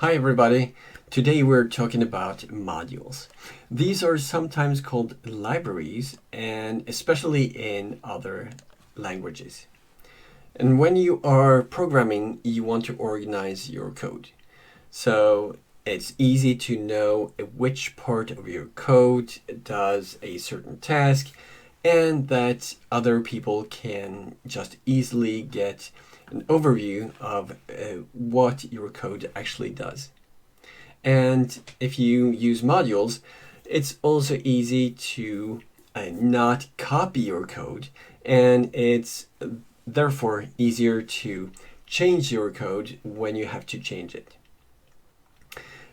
Hi everybody! Today we're talking about modules. These are sometimes called libraries, and especially in other languages. And when you are programming, you want to organize your code. So it's easy to know which part of your code does a certain task, and that other people can just easily get an overview of what your code actually does. And if you use modules, it's also easy to not copy your code, and it's therefore easier to change your code when you have to change it.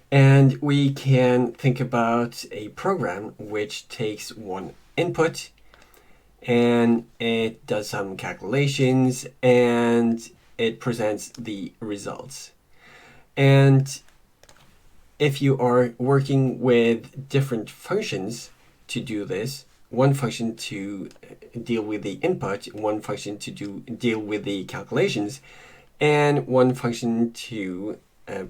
And we can think about a program which takes one input and it does some calculations and it presents the results. And if you are working with different functions to do this, one function to deal with the input, one function to deal with the calculations, and one function to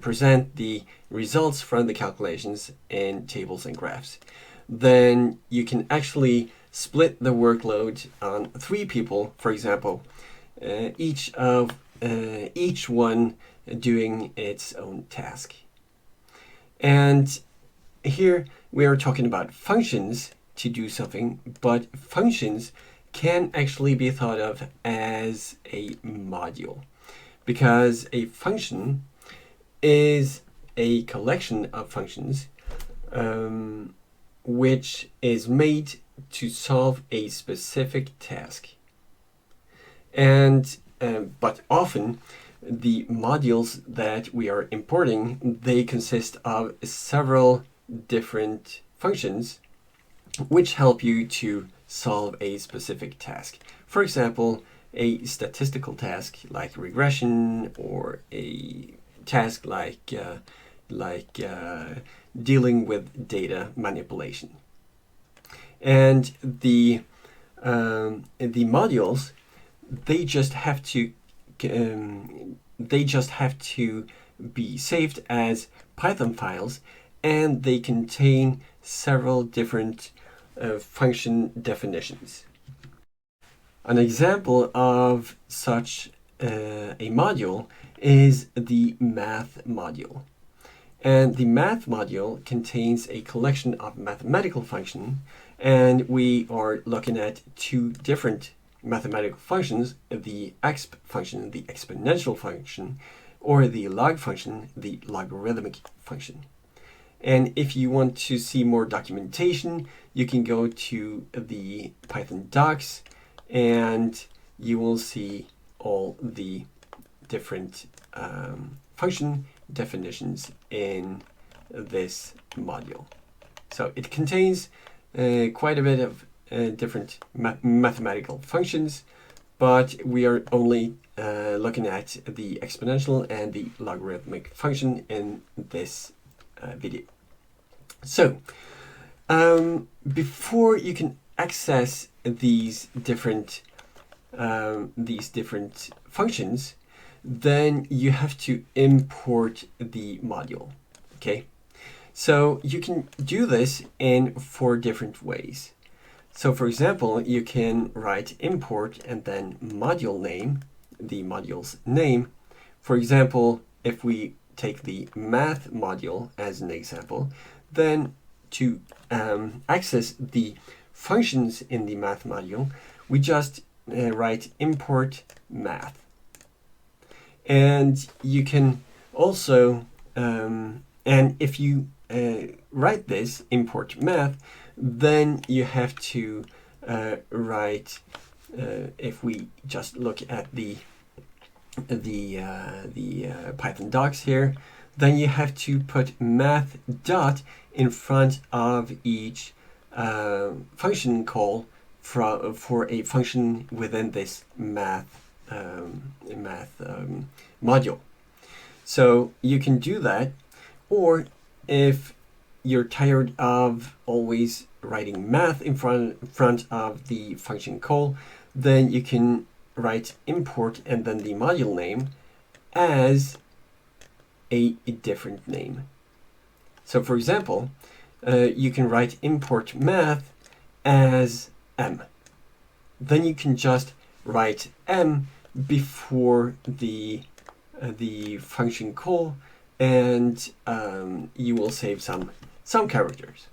present the results from the calculations in tables and graphs, then you can actually split the workload on 3 people, for example, each one doing its own task. And here we are talking about functions to do something, but functions can actually be thought of as a module, because a function is a collection of functions which is made to solve a specific task. And but often the modules that we are importing, they consist of several different functions which help you to solve a specific task. For example, a statistical task like regression, or a task like dealing with data manipulation. And the modules, they just have to be saved as Python files, and they contain several different function definitions. An example of such a module is the math module. And the math module contains a collection of mathematical functions, and we are looking at 2 different mathematical functions: the exp function, the exponential function, or the log function, the logarithmic function. And if you want to see more documentation, you can go to the Python docs, and you will see all the different function definitions in this module. So it contains quite a bit of different mathematical functions, but we are only looking at the exponential and the logarithmic function in this video. So before you can access these different functions, then you have to import the module. Okay, so you can do this in 4 different ways. So for example, you can write import and then module name, the module's name. For example, if we take the math module as an example, then to access the functions in the math module, we just write import math. And you can also, and if you write this import math, then you have to write, if we just look at the Python docs here, then you have to put math dot in front of each function call for a function within this math module. So you can do that, or if you're tired of always writing math in front of the function call, then you can write import and then the module name as a different name. So for example, you can write import math as m. Then you can just write m before the function call, and you will save some characters.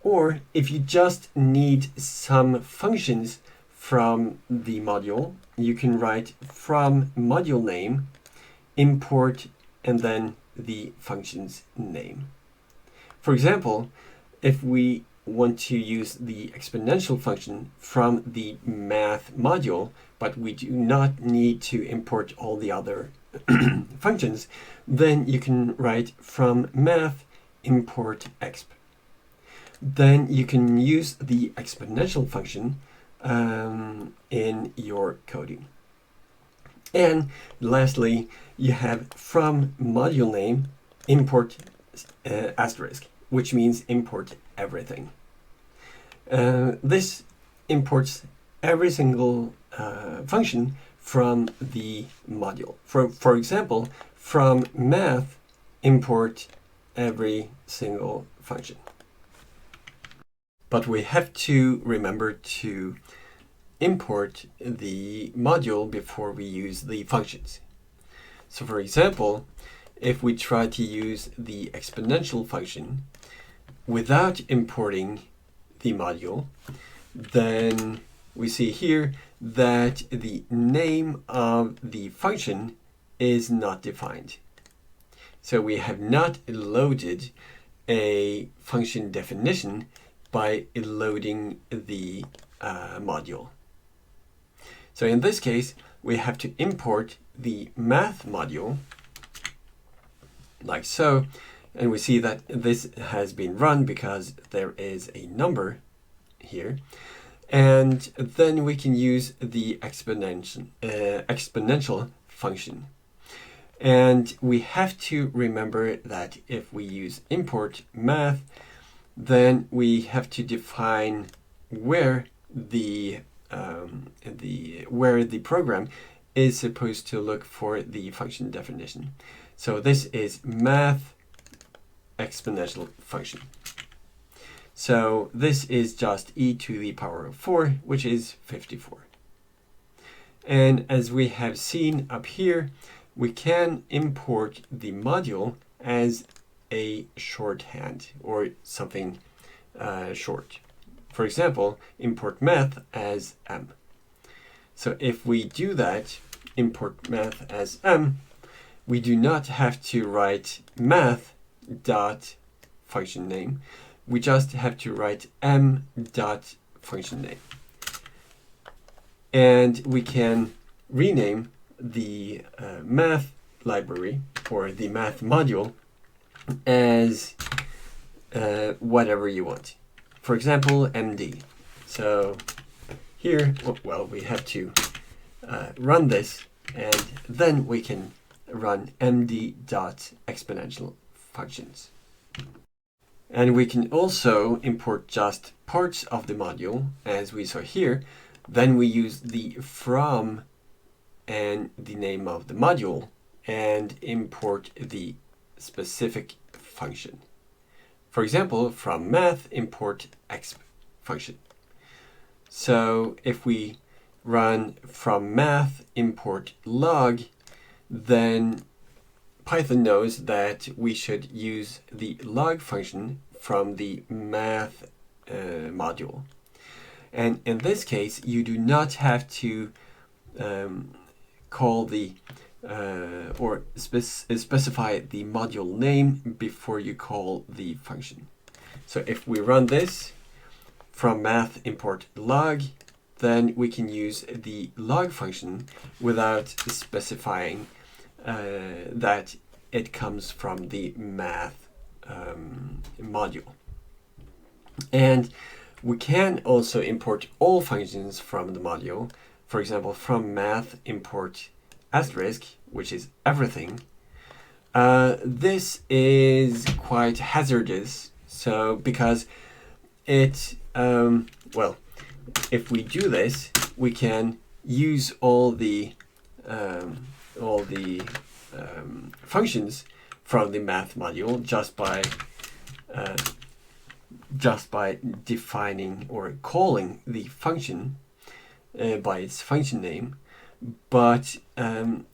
Or if you just need some functions from the module, you can write from module name, import, and then the function's name. For example, if we want to use the exponential function from the math module, but we do not need to import all the other functions, then you can write from math import exp. Then you can use the exponential function in your coding. And lastly, you have from module name import asterisk, which means import everything. This imports every single function from the module. For example, from math, import every single function. But we have to remember to import the module before we use the functions. So for example, if we try to use the exponential function without importing the module, then we see here that the name of the function is not defined. So we have not loaded a function definition by loading the module. So in this case, we have to import the math module like so, and we see that this has been run because there is a number here. And then we can use the exponential function. And we have to remember that if we use import math, then we have to define where the program is supposed to look for the function definition. So this is math exponential function. So this is just e to the power of 4, which is 54. And as we have seen up here, we can import the module as a shorthand or something short. For example, import math as m. So if we do that, import math as m, we do not have to write math dot function name. We just have to write m dot function name. And we can rename the math library or the math module as whatever you want. For example, MD. So here, well, we have to run this, and then we can run md.exponential functions. And we can also import just parts of the module, as we saw here. Then we use the from and the name of the module and import the specific function. For example, from math, import exp function. So if we run from math, import log, then Python knows that we should use the log function from the math module. And in this case, you do not have to call the or specify the module name before you call the function. So if we run this from math import log, then we can use the log function without specifying that it comes from the math module. And we can also import all functions from the module. For example, from math import asterisk, which is everything. This is quite hazardous. So because it, well, if we do this, we can use all the functions from the math module just by defining or calling the function by its function name. But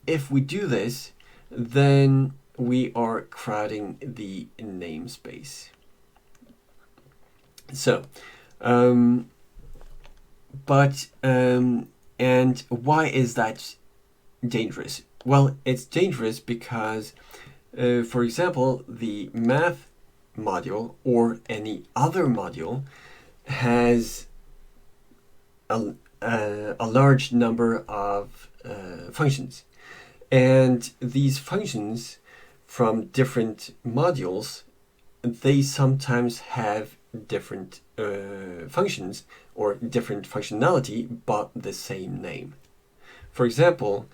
if we do this, then we are crowding the namespace. So, and why is that dangerous? Well, it's dangerous because, for example, the math module or any other module has a large number of functions. And these functions from different modules, they sometimes have different functions or different functionality, but the same name. For example,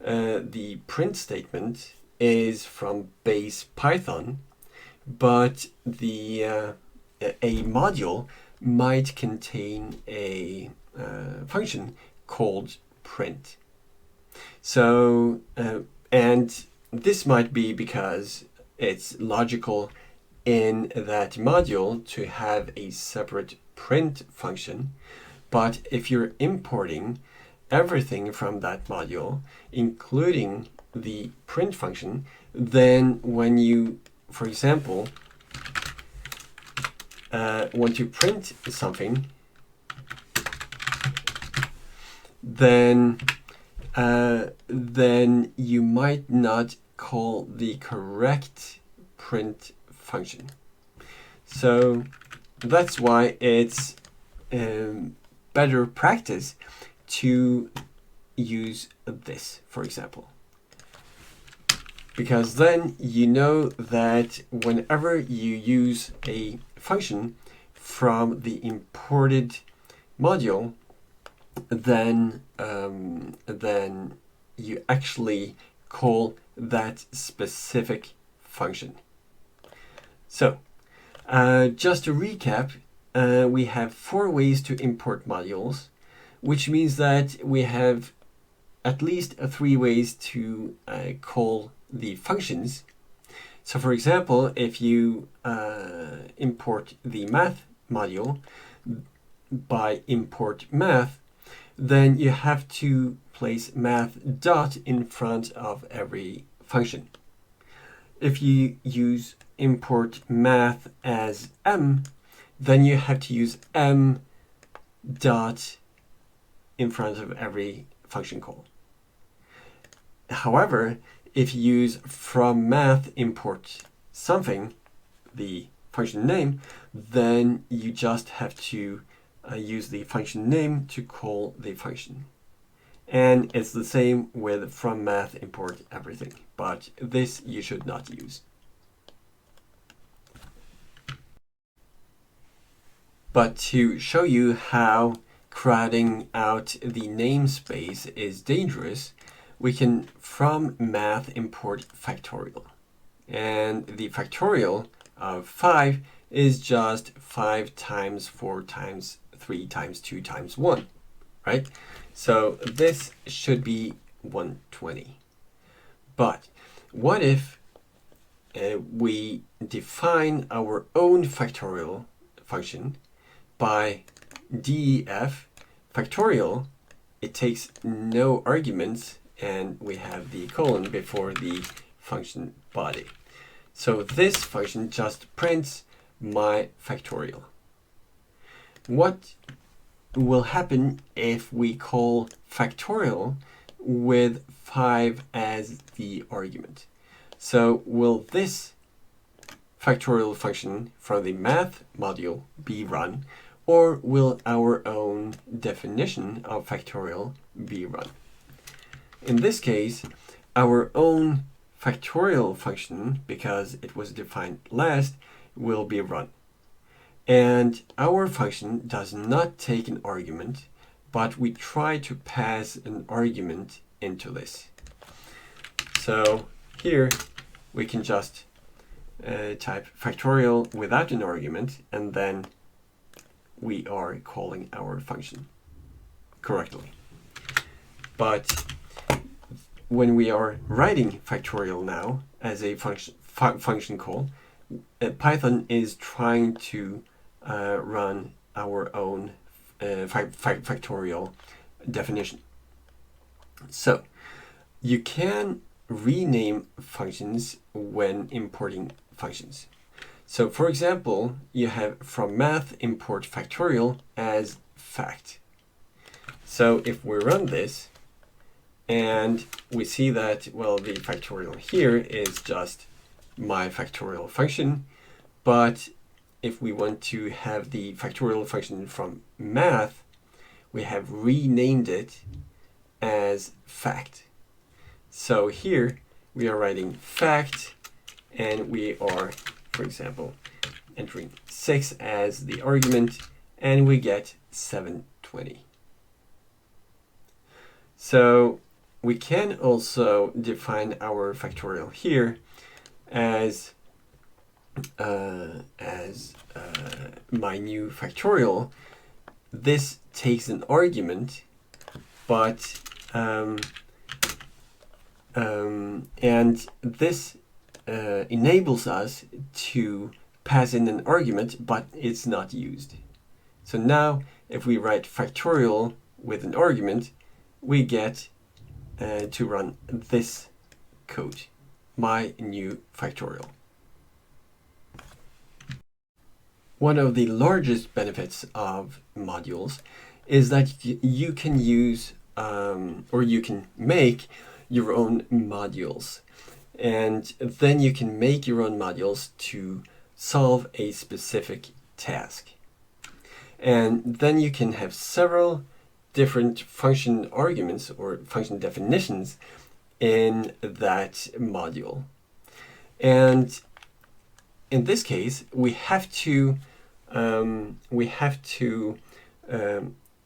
the print statement is from base Python, but the a module might contain a function called print. So, and this might be because it's logical in that module to have a separate print function, but if you're importing everything from that module, including the print function, then when you, for example, want to print something, then you might not call the correct print function. So that's why it's better practice to use this, for example. Because then you know that whenever you use a function from the imported module, then you actually call that specific function. So, just to recap, we have 4 ways to import modules, which means that we have at least 3 ways to call the functions. So for example, if you import the math module by import math, then you have to place math dot in front of every function. If you use import math as m, then you have to use m dot in front of every function call. However, if you use from math import something, the function name, then you just have to use the function name to call the function. And it's the same with from math import everything, but this you should not use. But to show you how crowding out the namespace is dangerous, we can from math import factorial. And the factorial of 5 is just 5 times 4 times 3 times 2 times 1, right? So this should be 120. But what if we define our own factorial function by def factorial? It takes no arguments, and we have the colon before the function body. So this function just prints my factorial. What will happen if we call factorial with 5 as the argument? So will this factorial function from the math module be run, or will our own definition of factorial be run? In this case, our own factorial function, because it was defined last, will be run. And our function does not take an argument, but we try to pass an argument into this. So here we can just type factorial without an argument, and then we are calling our function correctly. But when we are writing factorial now as a function call, Python is trying to run our own factorial definition. So you can rename functions when importing functions. So for example, you have from math import factorial as fact. So if we run this and we see that, well, the factorial here is just my factorial function, but if we want to have the factorial function from math, we have renamed it as fact. So here we are writing fact, and we are, for example, entering 6 as the argument, and we get 720. So we can also define our factorial here as my new factorial. This takes an argument, but and this enables us to pass in an argument, but it's not used. So now if we write factorial with an argument, we get to run this code, my new factorial. One of the largest benefits of modules is that you can use or you can make your own modules. And then you can make your own modules to solve a specific task. And then you can have several different function arguments or function definitions in that module. And in this case, we have to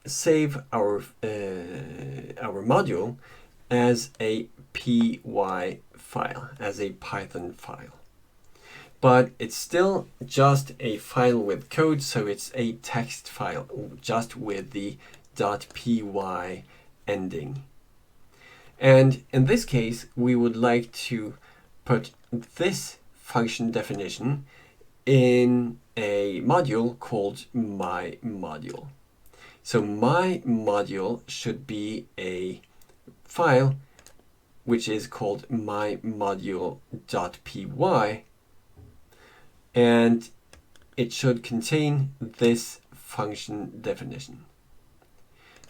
save our module as a py file, as a Python file. But it's still just a file with code, so it's a text file, just with the .py ending. And in this case, we would like to put this function definition in a module called my module. So my module should be a file which is called mymodule.py, and it should contain this function definition.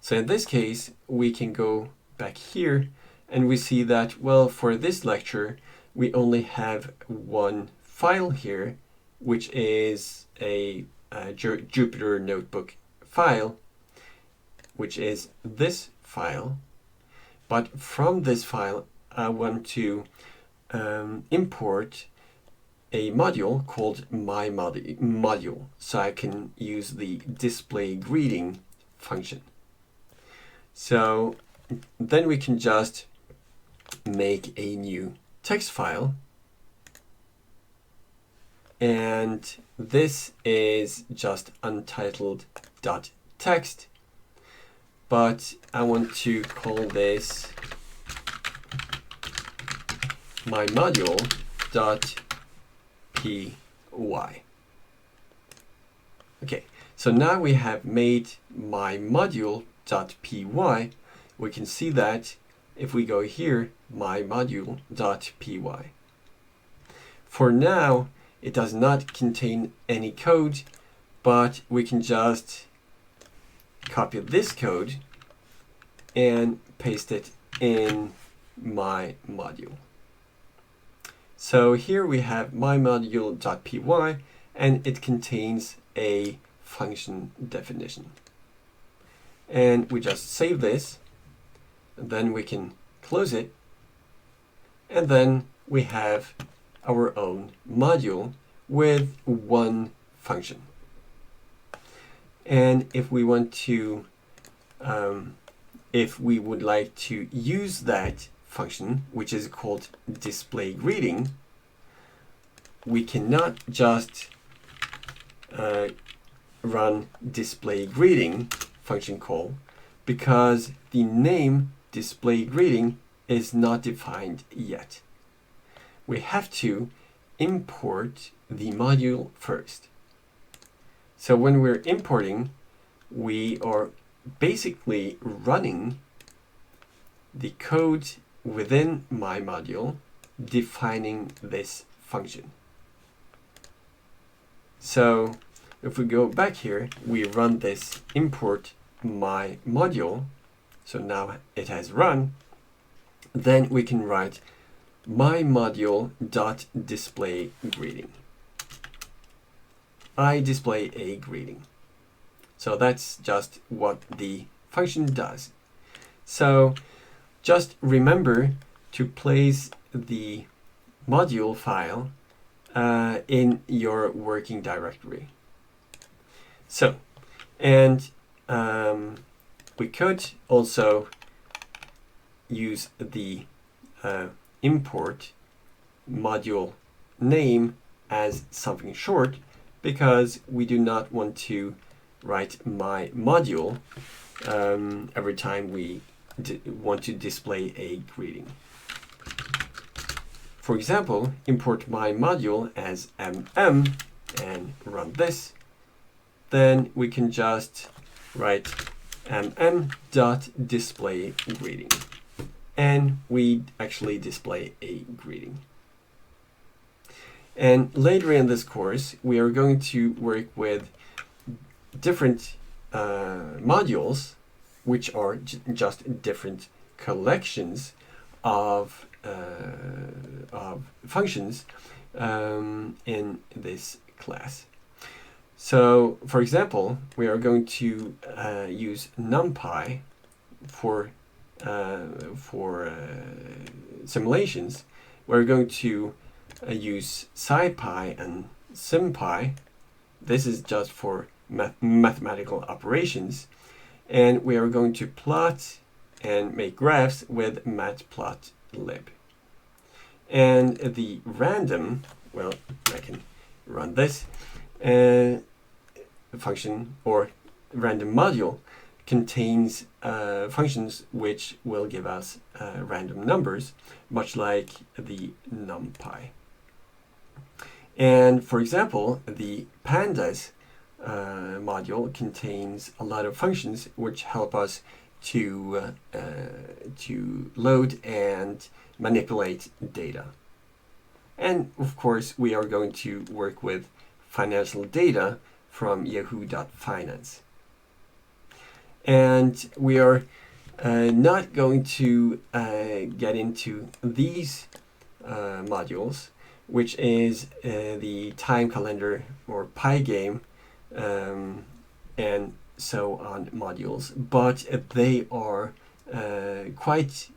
So in this case, we can go back here and we see that, well, for this lecture, we only have one file here, which is a Jupyter Notebook file, which is this file. But from this file, I want to import a module called my module, so I can use the display greeting function. So then we can just make a new text file, and this is just untitled.txt, but I want to call this my module.py. Okay, so now we have made my module.py. We can see that if we go here, my module.py. For now, it does not contain any code, but we can just copy this code and paste it in my module. So here we have my module.py, and it contains a function definition. And we just save this, and then we can close it, and then we have our own module with one function. And if we want to, if we would like to use that function, which is called display greeting, we cannot just run display greeting function call, because the name display greeting is not defined yet. We have to import the module first. So when we're importing, we are basically running the code within my module defining this function. So if we go back here, we run this import my module. So now it has run. Then we can write my module dot display greeting. I display a greeting. So that's just what the function does. So just remember to place the module file in your working directory. So, and we could also use the import module name as something short, because we do not want to write my module every time we want to display a greeting. For example, import my module as mm and run this. Then we can just write mm.display greeting. And we actually display a greeting. And later in this course, we are going to work with different modules, which are just different collections of functions in this class. So, for example, we are going to use NumPy for simulations. We're going to use SciPy and SymPy. This is just for mathematical operations. And we are going to plot and make graphs with matplotlib. And the random, well, I can run this function, or random module contains functions which will give us random numbers, much like the NumPy. And for example, the pandas module contains a lot of functions which help us to load and manipulate data. And of course, we are going to work with financial data from yahoo.finance. And we are not going to get into these modules, which is the time calendar or Pygame and so on modules, but they are quite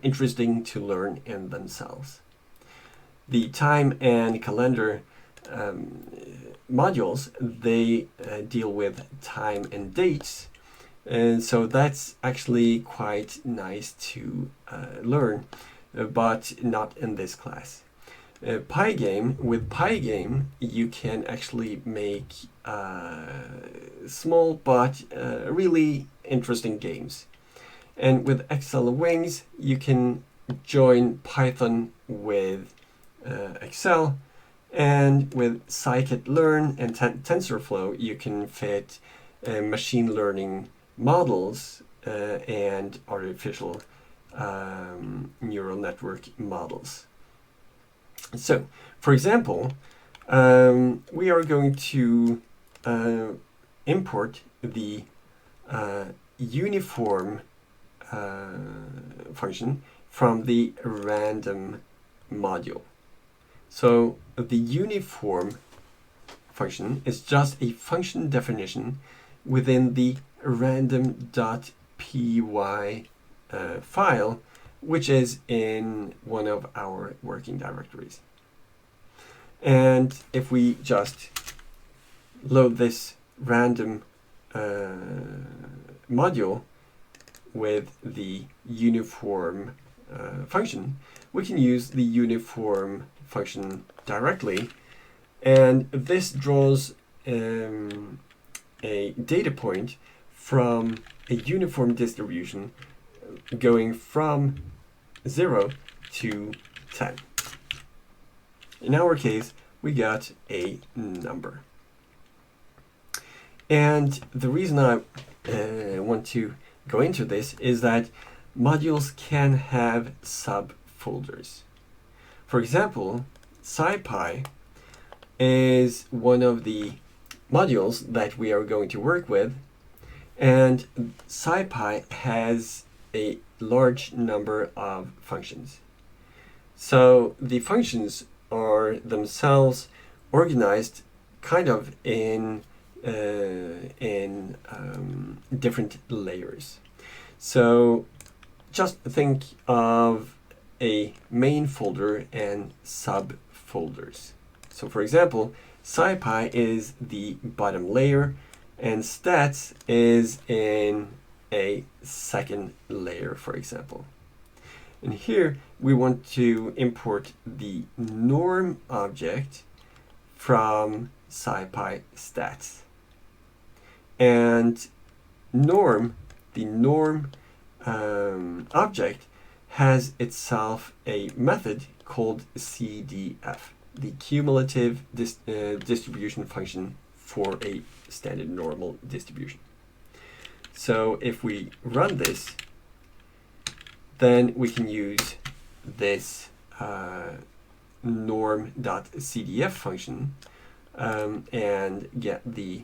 interesting to learn in themselves. The time and calendar modules, they deal with time and dates, and so that's actually quite nice to learn, but not in this class. Pygame, with Pygame, you can actually make small but really interesting games. And with Excel Wings, you can join Python with Excel, and with scikit-learn and TensorFlow, you can fit machine learning models and artificial neural network models. So, for example, we are going to import the uniform function from the random module. So the uniform function is just a function definition within the random.py file, which is in one of our working directories. And if we just load this random module with the uniform function, we can use the uniform function directly, and this draws a data point from a uniform distribution going from 0 to 10. In our case, we got a number. And the reason I want to go into this is that modules can have subfolders. For example, SciPy is one of the modules that we are going to work with, and SciPy has a large number of functions. So the functions are themselves organized kind of in different layers. So just think of a main folder and subfolders. So for example, SciPy is the bottom layer and stats is in a second layer, for example. And here we want to import the norm object from SciPy stats. And the norm object has itself a method called CDF, the cumulative distribution function for a standard normal distribution. So if we run this, then we can use this norm.cdf function and get the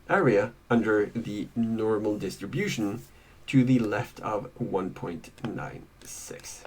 area under the normal distribution to the left of 1.96.